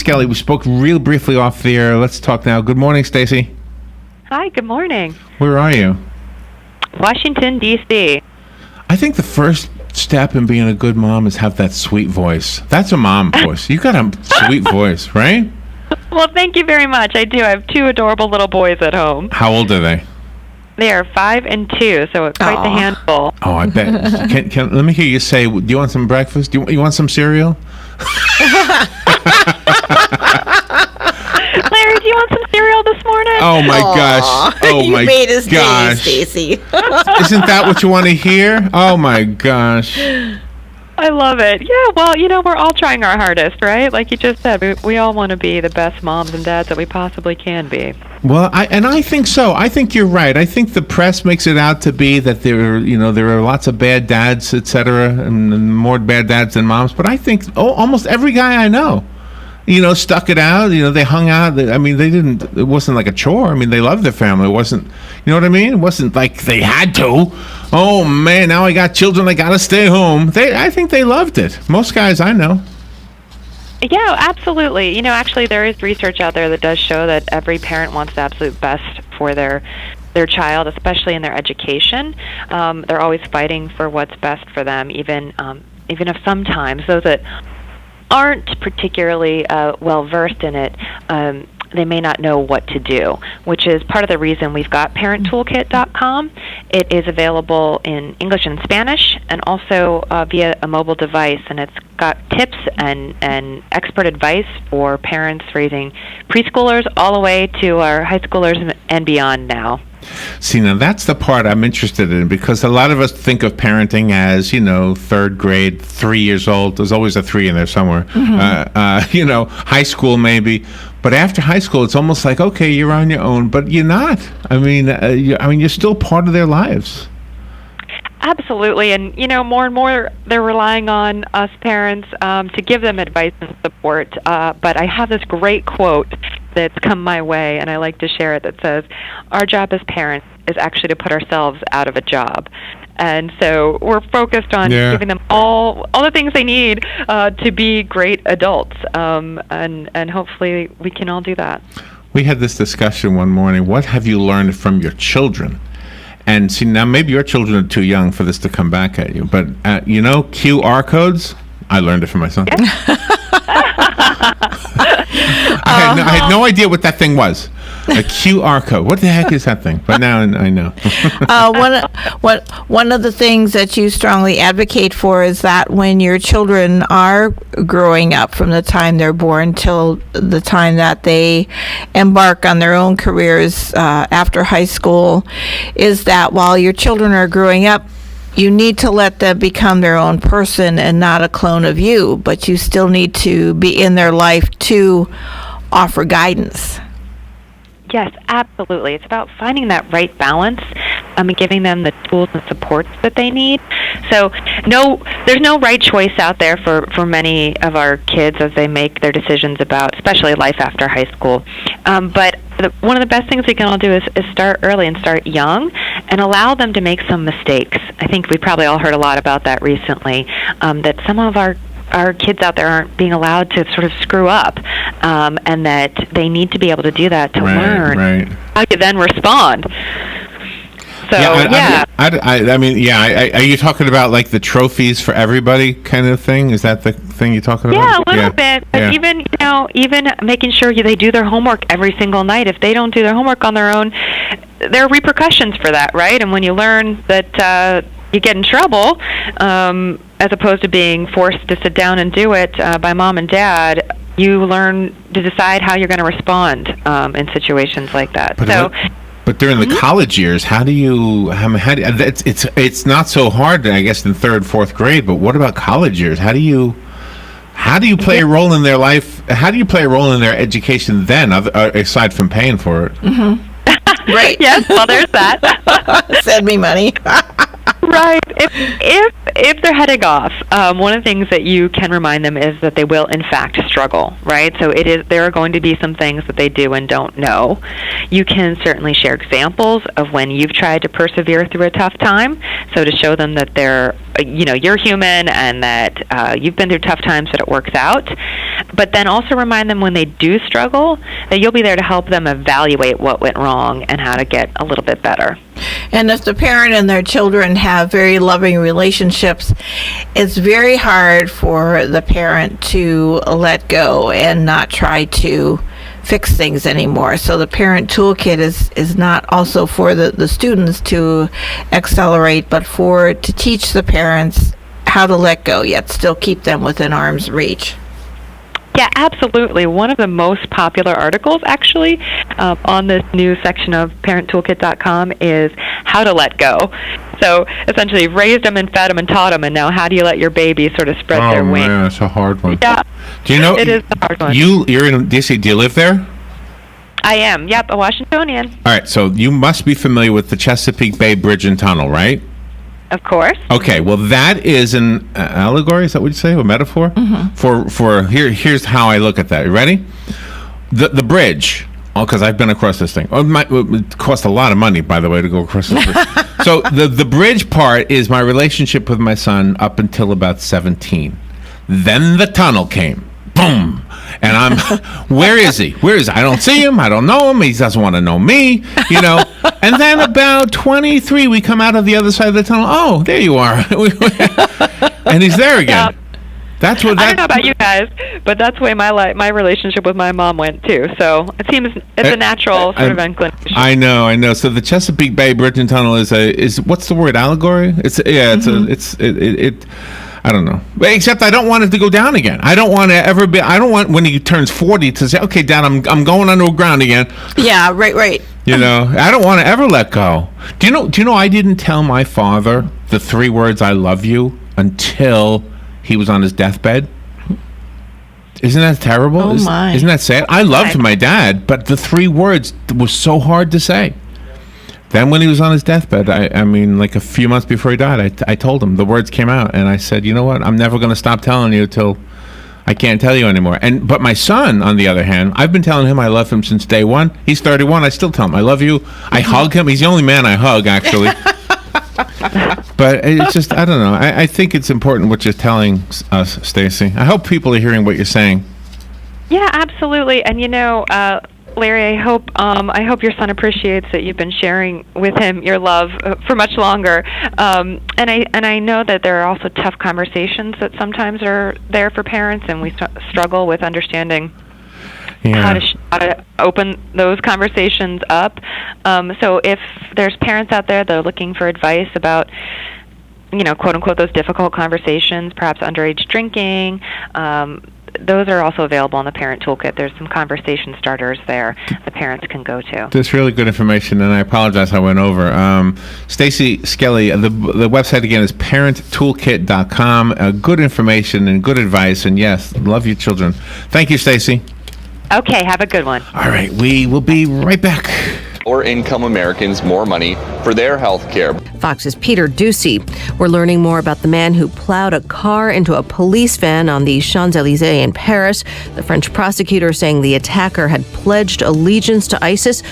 Skelly. We spoke real briefly off the air. Let's talk now. Good morning, Stacy. Hi, good morning. Where are you? Washington, D.C. I think the first step in being a good mom is have that sweet voice. That's a mom voice. You got a sweet voice, right? Well, thank you very much. I do. I have 2 adorable little boys at home. How old are they? They are 5 and 2, so it's quite the handful. Oh, I bet. Let me hear you say, do you want some breakfast? Do you want some cereal? Larry, do you want some cereal this morning? Oh, my gosh. Oh, you my made his gosh. day, Stacy. Isn't that what you want to hear? Oh, my gosh. I love it. Yeah, well, we're all trying our hardest, right? Like you just said, we all want to be the best moms and dads that we possibly can be. Well, I think so. I think you're right. I think the press makes it out to be that there are lots of bad dads, etc., and more bad dads than moms. But I think almost every guy I know, stuck it out. They hung out. It wasn't like a chore. They loved their family. It wasn't, you know what I mean? It wasn't like they had to. Oh, man, now I got children. I got to stay home. I think they loved it. Most guys I know. Yeah, absolutely. Actually, there is research out there that does show that every parent wants the absolute best for their child, especially in their education. They're always fighting for what's best for them, even if sometimes those that aren't particularly well-versed in it, they may not know what to do, which is part of the reason we've got parenttoolkit.com. It is available in English and Spanish and also via a mobile device, and it's got tips and expert advice for parents raising preschoolers all the way to our high schoolers and beyond now. See, now that's the part I'm interested in, because a lot of us think of parenting as, 3rd grade, 3 years old. There's always a 3 in there somewhere. Mm-hmm. High school maybe. But after high school, it's almost like, okay, you're on your own, but you're not. You're still part of their lives. Absolutely, and more and more they're relying on us parents to give them advice and support. But I have this great quote that's come my way, and I like to share it, that says, "Our job as parents is actually to put ourselves out of a job." And so we're focused on giving them all the things they need to be great adults, and hopefully we can all do that. We had this discussion one morning. What have you learned from your children? And see, now maybe your children are too young for this to come back at you, but QR codes, I learned it from my son. I had no idea what that thing was. A QR code. What the heck is that thing? But now I know. One of the things that you strongly advocate for is that when your children are growing up, from the time they're born till the time that they embark on their own careers after high school, is that while your children are growing up, you need to let them become their own person and not a clone of you, but you still need to be in their life to offer guidance. Yes, absolutely. It's about finding that right balance and giving them the tools and supports that they need. So there's no right choice out there for many of our kids as they make their decisions about, especially life after high school. But one of the best things we can all do is start early and start young and allow them to make some mistakes. I think we probably all heard a lot about that recently, that some of our kids out there aren't being allowed to sort of screw up, and that they need to be able to do that to learn how to then respond. So, are you talking about like the trophies for everybody kind of thing? Is that the thing you're talking about? Yeah, a little bit. But even making sure they do their homework every single night. If they don't do their homework on their own, there are repercussions for that, right? And when you learn that you get in trouble, as opposed to being forced to sit down and do it by mom and dad, you learn to decide how you're going to respond in situations like that. But during the college years, how do you it's not so hard, I guess, in 3rd, 4th grade, but what about college years? How do you play a role in their life? How do you play a role in their education then, aside from paying for it? Mm-hmm. Right. Yes, well, there's that. Send me money. Right. If if they're heading off, one of the things that you can remind them is that they will, in fact, struggle, right? So there are going to be some things that they do and don't know. You can certainly share examples of when you've tried to persevere through a tough time, so to show them that you're human and that you've been through tough times, that it works out. But then also remind them when they do struggle that you'll be there to help them evaluate what went wrong and how to get a little bit better. And if the parent and their children have very loving relationships, it's very hard for the parent to let go and not try to fix things anymore. So the parent toolkit is not also for the students to accelerate, but to teach the parents how to let go, yet still keep them within arm's reach. Yeah, absolutely. One of the most popular articles, actually, on this new section of parenttoolkit.com is how to let go. So essentially, you've raised them and fed them and taught them, and now how do you let your baby sort of spread their wings? Oh, man, that's a hard one. Yeah. Do you know? It is a hard one. You're in DC. Do you live there? I am. Yep, a Washingtonian. All right, so you must be familiar with the Chesapeake Bay Bridge and Tunnel, right? Of course. Okay, well, that is an allegory. Is that what you say? A metaphor? Mm-hmm. For here's how I look at that. You ready? The bridge. Oh, because I've been across this thing. It cost a lot of money, by the way, to go across this bridge. So the bridge part is my relationship with my son up until about 17. Then the tunnel came. Boom. And I'm, where is he? Where is he? I don't see him. I don't know him. He doesn't want to know me, And then about 23, we come out of the other side of the tunnel. Oh, there you are. And he's there again. I don't know about you guys, but that's the way my relationship with my mom went, too. So it seems it's a natural sort of inclination. I know. So the Chesapeake Bay Bridge and Tunnel is what's the word? Allegory? I don't know. Except I don't want it to go down again. I don't want when he turns 40 to say, okay, Dad, I'm going under ground again. Yeah, right. I don't want to ever let go. Do you know I didn't tell my father the 3 words I love you until he was on his deathbed? Isn't that terrible? Oh, my. Isn't that sad? I loved my dad, but the 3 words were so hard to say. Then when he was on his deathbed, I mean, like a few months before he died, I told him, the words came out, and I said, you know what, I'm never going to stop telling you till I can't tell you anymore. But my son, on the other hand, I've been telling him I love him since day one. He's 31. I still tell him I love you. I hug him. He's the only man I hug, actually. But it's just, I don't know. I think it's important what you're telling us, Stacy. I hope people are hearing what you're saying. Yeah, absolutely. And Larry, I hope your son appreciates that you've been sharing with him your love for much longer. And I know that there are also tough conversations that sometimes are there for parents, and we struggle with understanding how to open those conversations up. So if there's parents out there that are looking for advice about, quote unquote, those difficult conversations, perhaps underage drinking, those are also available on the Parent Toolkit. There's some conversation starters there the parents can go to. That's really good information, and I apologize I went over. Stacy Skelly, the website again is parenttoolkit.com. Good information and good advice, and yes, love your children. Thank you, Stacy. Okay, have a good one. All right, we will be right back. Lower-income Americans more money for their health care. Fox's Peter Ducey. We're learning more about the man who plowed a car into a police van on the Champs-Élysées in Paris. The French prosecutor saying the attacker had pledged allegiance to ISIS.